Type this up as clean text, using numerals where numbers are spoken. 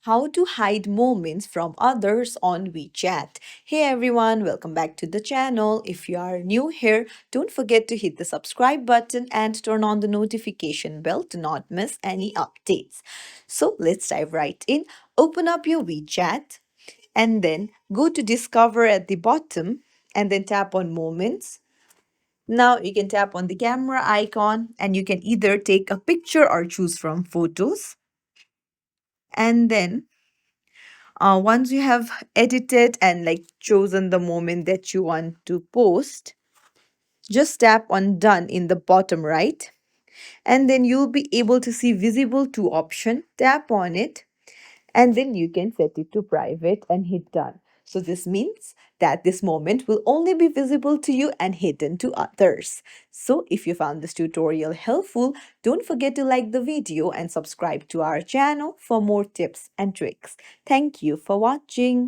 how to hide moments from others on WeChat. Hey everyone, welcome back to the channel. If you are new here, don't forget to hit the subscribe button and turn on the notification bell to not miss any updates. So let's dive right in. Open up your WeChat and then go to Discover at the bottom and then tap on Moments. Now you can tap on the camera icon and you can either take a picture or choose from photos. And then once you have edited and chosen the moment that you want to post, just tap on done in the bottom right. And then you'll be able to see visible to option. Tap on it and then you can set it to private and hit done. So this means that this moment will only be visible to you and hidden to others. So if you found this tutorial helpful, don't forget to like the video and subscribe to our channel for more tips and tricks. Thank you for watching.